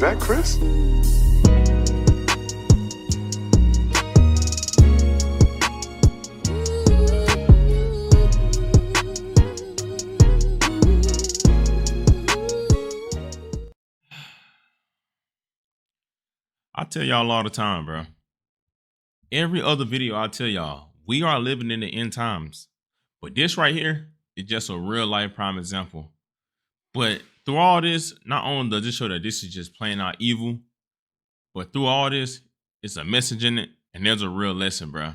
Is that Chris? I tell y'all all the time, bro. Every other video I tell y'all, we are living in the end times. But this right here is just a real life prime example. But through all this, not only does it show that this is just plain out evil, but through all this, it's a message in it, and there's a real lesson, bro.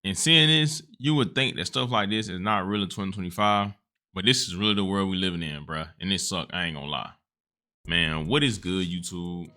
And seeing this, you would think that stuff like this is not really 2025, but this is really the world we living in, bro. And it suck, I ain't gonna lie. Man, what is good, YouTube?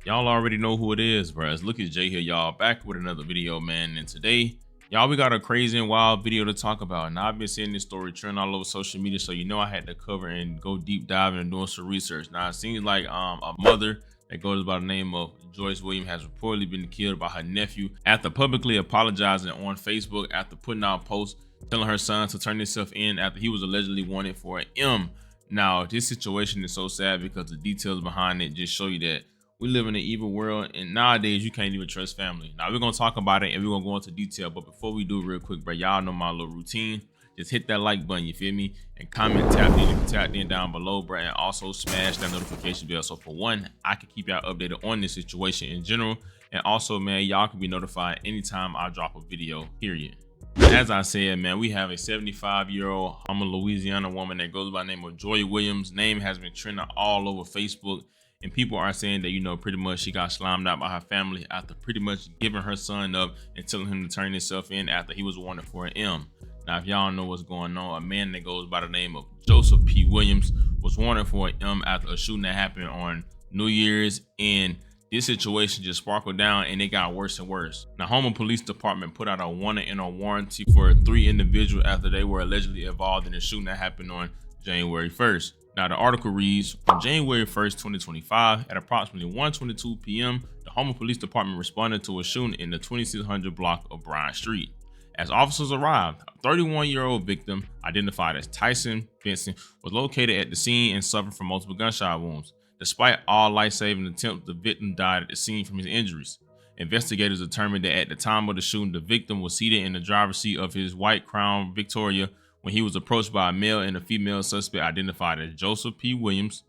Y'all already know who it is, bro. It's Look at Jay here, y'all, back with another video, man. And today, y'all, we got a crazy and wild video to talk about. Now, I've been seeing this story trend all over social media, so you know I had to cover and go deep diving and doing some research. Now, it seems like a mother that goes by the name of Joyce Williams has reportedly been killed by her nephew after publicly apologizing on Facebook after putting out posts telling her son to turn himself in after he was allegedly wanted for an M. Now, this situation is so sad because the details behind it just show you that we live in an evil world, and nowadays you can't even trust family. Now, we're gonna talk about it and we're gonna go into detail, but before we do, real quick, bro, y'all know my little routine. Just hit that like button, you feel me? And comment, tap in if you tapped in down below, bro, and also smash that notification bell. So for one, I can keep y'all updated on this situation in general, and also, man, y'all can be notified anytime I drop a video, period. As I said, man, we have a 75-year-old Louisiana woman that goes by the name of Joyce Williams. Name has been trending all over Facebook. And people are saying that, you know, pretty much she got slimed out by her family after pretty much giving her son up and telling him to turn himself in after he was wanted for an M. Now, if y'all know what's going on, a man that goes by the name of Joseph P. Williams was wanted for an M after a shooting that happened on New Year's. And this situation just sparkled down and it got worse and worse. Now, Houma Police Department put out a warning and a warranty for 3 individuals after they were allegedly involved in the shooting that happened on January 1st. Now, the article reads, on January 1st, 2025, at approximately 1:22 p.m., the Houma Police Department responded to a shooting in the 2600 block of Bryan Street. As officers arrived, a 31-year-old victim, identified as Tyson Benson, was located at the scene and suffered from multiple gunshot wounds. Despite all life-saving attempts, the victim died at the scene from his injuries. Investigators determined that at the time of the shooting, the victim was seated in the driver's seat of his white Crown Victoria when he was approached by a male and a female suspect identified as Joseph P. Williams,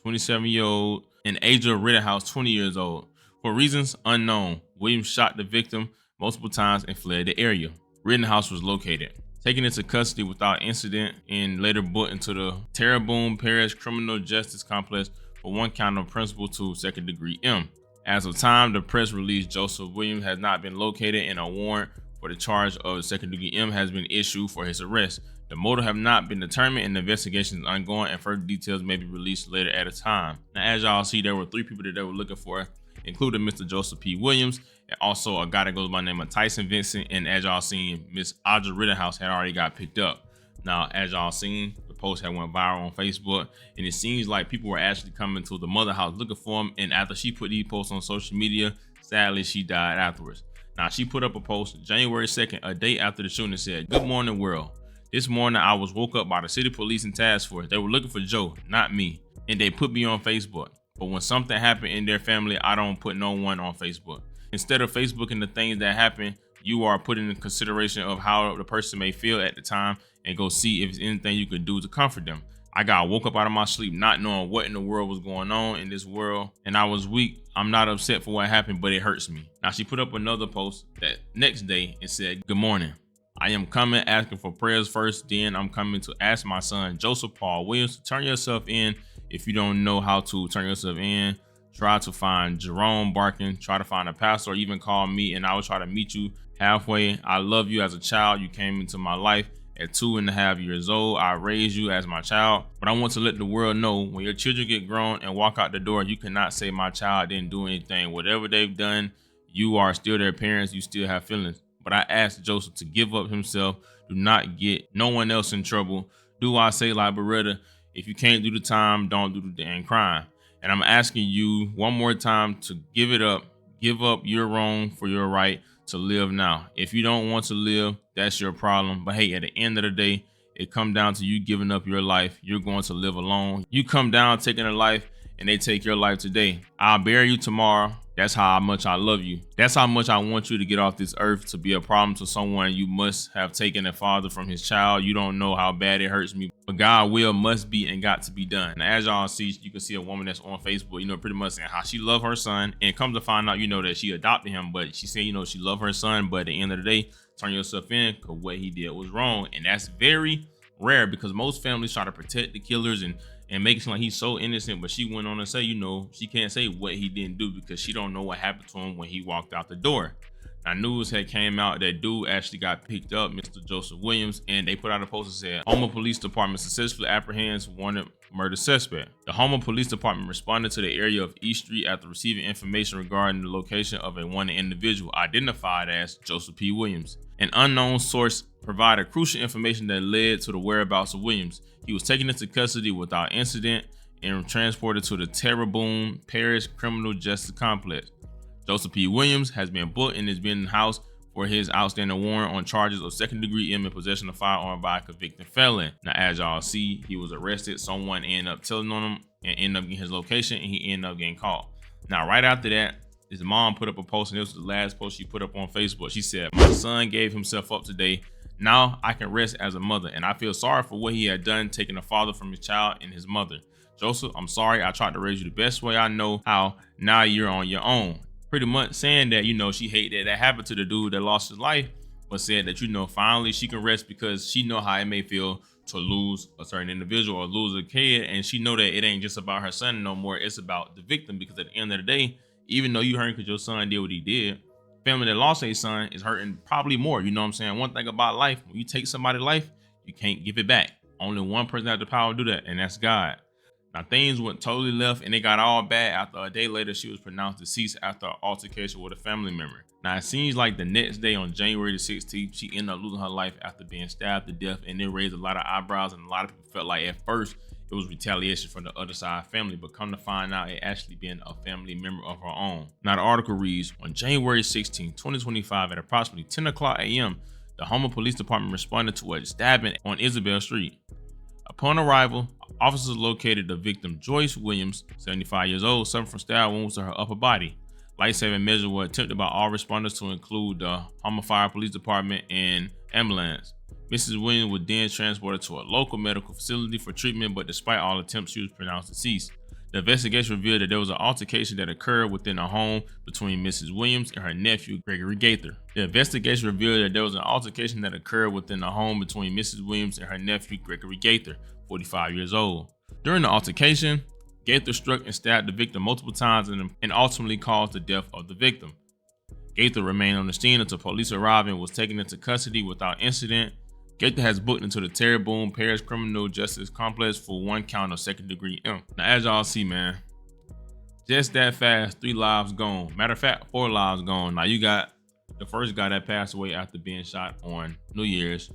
27-year-old, and Aja Rittenhouse, 20 years old. For reasons unknown, Williams shot the victim multiple times and fled the area. Rittenhouse was located, taken into custody without incident, and later booked into the Terrebonne Parish Criminal Justice Complex for 1 count of principal to second-degree M. As of time, the press release, Joseph Williams has not been located and a warrant for the charge of second-degree M has been issued for his arrest. The motive have not been determined and the investigation is ongoing, and further details may be released later at a time. Now, as y'all see, there were 3 people that they were looking for, including Mr. Joseph P. Williams, and also a guy that goes by the name of Tyson Vincent, and as y'all seen, Miss Aja Rittenhouse had already got picked up. Now, as y'all seen, the post had went viral on Facebook, and it seems like people were actually coming to the mother house looking for him, and after she put these posts on social media, sadly, she died afterwards. Now, she put up a post January 2nd, a day after the shooting, said, "Good morning, world. This morning, I was woke up by the city police and task force. They were looking for Joe, not me, and they put me on Facebook. But when something happened in their family, I don't put no one on Facebook. Instead of Facebooking the things that happen, you are putting in consideration of how the person may feel at the time and go see if there's anything you could do to comfort them. I got woke up out of my sleep not knowing what in the world was going on in this world, and I was weak. I'm not upset for what happened, but it hurts me." Now, she put up another post that next day and said, "Good morning. I am coming asking for prayers first, then I'm coming to ask my son, Joseph Paul Williams, to turn yourself in. If you don't know how to turn yourself in, try to find Jerome Barkin, try to find a pastor, or even call me, and I will try to meet you halfway. I love you as a child. You came into my life at 2.5 years old. I raised you as my child, but I want to let the world know when your children get grown and walk out the door, you cannot say my child didn't do anything. Whatever they've done, you are still their parents. You still have feelings. But I asked Joseph to give up himself. Do not get no one else in trouble. Do I say like rder? If you can't do the time, don't do the damn crime. And I'm asking you one more time to give it up. Give up your wrong for your right to live now. If you don't want to live, that's your problem. But hey, at the end of the day, it come down to you giving up your life. You're going to live alone. You come down taking a life, and they take your life today. I'll bury you tomorrow. That's how much I love you. That's how much I want you to get off this earth. To be a problem to someone, you must have taken a father from his child. You don't know how bad it hurts me, but God will, must be, and got to be done. And as y'all see, you can see a woman that's on Facebook, pretty much saying how she love her son, and comes to find out, that she adopted him, but she said, she love her son, but at the end of the day, turn yourself in, because what he did was wrong. And that's very rare, because most families try to protect the killers and make it seem like he's so innocent, but she went on to say, she can't say what he didn't do because she don't know what happened to him when he walked out the door. Now, news had came out that dude actually got picked up, Mr. Joseph Williams, and they put out a post that said, Houma Police Department successfully apprehends wanted murder suspect. The Houma Police Department responded to the area of East Street after receiving information regarding the location of a wanted individual identified as Joseph P. Williams. An unknown source provided crucial information that led to the whereabouts of Williams. He was taken into custody without incident and transported to the Terrebonne Parish Criminal Justice Complex. Joseph P. Williams has been booked and is being in the house for his outstanding warrant on charges of second-degree imminent possession of firearm by a convicted felon. Now, as y'all see, he was arrested. Someone ended up telling on him and ended up getting his location, and he ended up getting caught. Now, right after that, his mom put up a post, and this was the last post she put up on Facebook. She said, "My son gave himself up today. Now I can rest as a mother, and I feel sorry for what he had done, taking a father from his child and his mother. Joseph, I'm sorry. I tried to raise you the best way I know how. Now you're on your own." Pretty much saying that, she hated that happened to the dude that lost his life, but said that, finally she can rest because she know how it may feel to lose a certain individual or lose a kid. And she know that it ain't just about her son no more. It's about the victim, because at the end of the day, even though you hurting because your son did what he did, family that lost a son is hurting probably more. You know what I'm saying? One thing about life, when you take somebody's life, you can't give it back. Only one person has the power to do that, and that's God. Now, things went totally left, and it got all bad after a day later she was pronounced deceased after an altercation with a family member. Now, it seems like the next day on January the 16th, she ended up losing her life after being stabbed to death, and it raised a lot of eyebrows, and a lot of people felt like at first it was retaliation from the other side family, but come to find out it actually been a family member of her own. Now, the article reads, on January 16, 2025 at approximately 10 o'clock a.m., the Houma Police Department responded to a stabbing on Isabel Street. Upon arrival, officers located the victim, Joyce Williams, 75 years old, suffering from stab wounds to her upper body. Life-saving measures were attempted by all responders to include the Houma Fire Police Department and ambulance. Mrs. Williams was then transported to a local medical facility for treatment, but despite all attempts, she was pronounced deceased. The investigation revealed that there was an altercation that occurred within a home between Mrs. Williams and her nephew, Gregory Gaither. The investigation revealed that there was an altercation that occurred within the home between Mrs. Williams and her nephew, Gregory Gaither, 45 years old. During the altercation, Gaither struck and stabbed the victim multiple times and ultimately caused the death of the victim. Gaither remained on the scene until police arrived and was taken into custody without incident. Gaither has booked into the Terrebonne Parish Criminal Justice Complex for one count of second-degree imp. Now, as y'all see, man, just that fast, 3 lives gone. Matter of fact, 4 lives gone. Now, you got the first guy that passed away after being shot on New Year's.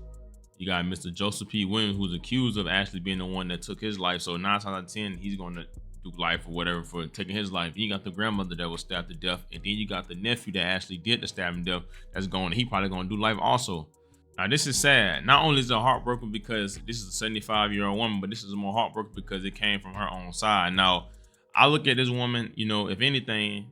You got Mr. Joseph P. Williams, who's accused of actually being the one that took his life. So 9 times out of 10, he's going to do life or whatever for taking his life. Then you got the grandmother that was stabbed to death. And then you got the nephew that actually did the stabbing death that's going. He probably going to do life also. Now, this is sad. Not only is it heartbroken because this is a 75-year-old woman, but this is more heartbroken because it came from her own side. Now, I look at this woman, if anything,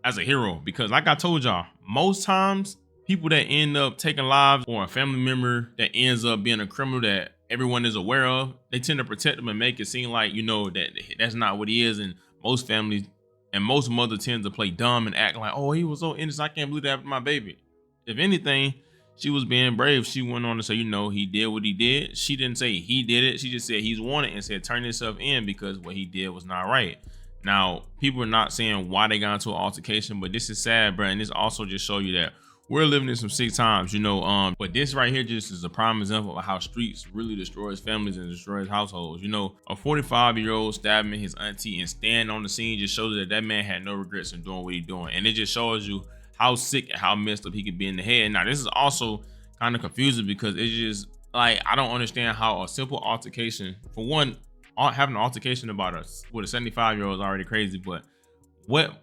as a hero, because like I told y'all, most times people that end up taking lives or a family member that ends up being a criminal that everyone is aware of, they tend to protect them and make it seem like, that that's not what he is. And most families and most mothers tend to play dumb and act like, oh, he was so innocent. I can't believe that happened to my baby. If anything, she was being brave. She went on to say, he did what he did. She didn't say he did it. She just said he's wanted and said, turn yourself in because what he did was not right. Now, people are not saying why they got into an altercation, but this is sad, bro. And this also just show you that we're living in some sick times, but this right here just is a prime example of how streets really destroys families and destroys households. A 45-year-old stabbing his auntie and staying on the scene just shows that man had no regrets in doing what he's doing. And it just shows you how sick and how messed up he could be in the head. Now, this is also kind of confusing because it's just like, I don't understand how a simple altercation, for one, having an altercation about us with a 75-year-old is already crazy, but what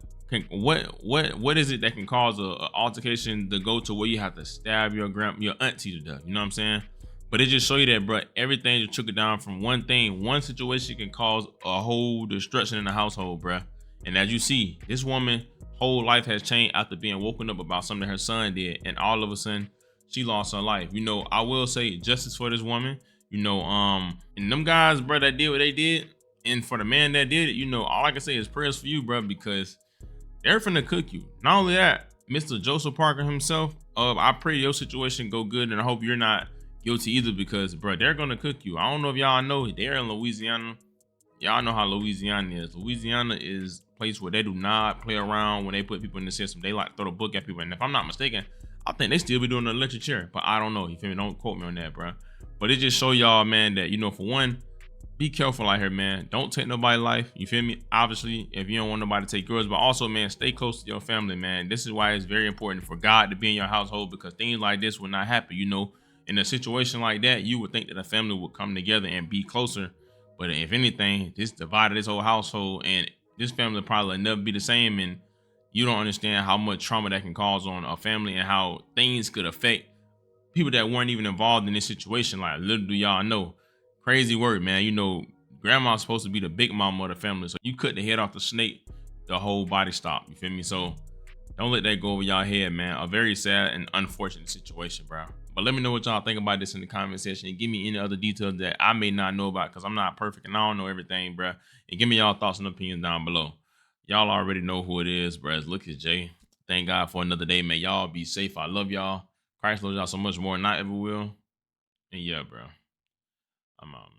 is it that can cause a altercation to go to where you have to stab your auntie to death? You know what I'm saying? But it just show you that, bro, everything just took it down from one thing. One situation can cause a whole destruction in the household, bro. And as you see, this woman whole life has changed after being woken up about something her son did, and all of a sudden she lost her life. You know, I will say justice for this woman. You know, and them guys, bro, that did what they did, and for the man that did it, you know, all I can say is prayers for you, bro, because they're finna cook you. Not only that, Mr. Joseph Parker himself, I pray your situation go good, and I hope you're not guilty either, because, bro, they're gonna cook you. I don't know if y'all know, they're in Louisiana. Y'all know how Louisiana is. Louisiana is a place where they do not play around when they put people in the system. They like throw the book at people, and if I'm not mistaken, I think they still be doing the electric chair, but I don't know. You feel me? Don't quote me on that, bro. But it just show y'all, man, that, you know, for one, be careful out here, man. Don't take nobody's life. You feel me? Obviously, if you don't want nobody to take yours, but also, man, stay close to your family, man. This is why it's very important for God to be in your household, because things like this will not happen. You know, in a situation like that, you would think that a family would come together and be closer. But if anything, this divided this whole household, and this family probably will never be the same. And you don't understand how much trauma that can cause on a family, and how things could affect people that weren't even involved in this situation. Like, little do y'all know, crazy word, man. You know, grandma's supposed to be the big mama of the family. So you cut the head off the snake, the whole body stopped. You feel me? So don't let that go over y'all head, man. A very sad and unfortunate situation, bro. But let me know what y'all think about this in the comment section, and give me any other details that I may not know about, because I'm not perfect and I don't know everything, bro. And give me y'all thoughts and opinions down below. Y'all already know who it is, bro. It's Lucas J. Thank God for another day, man. Y'all be safe. I love y'all. Christ loves y'all so much more than I ever will. And yeah, bro, I'm out, man.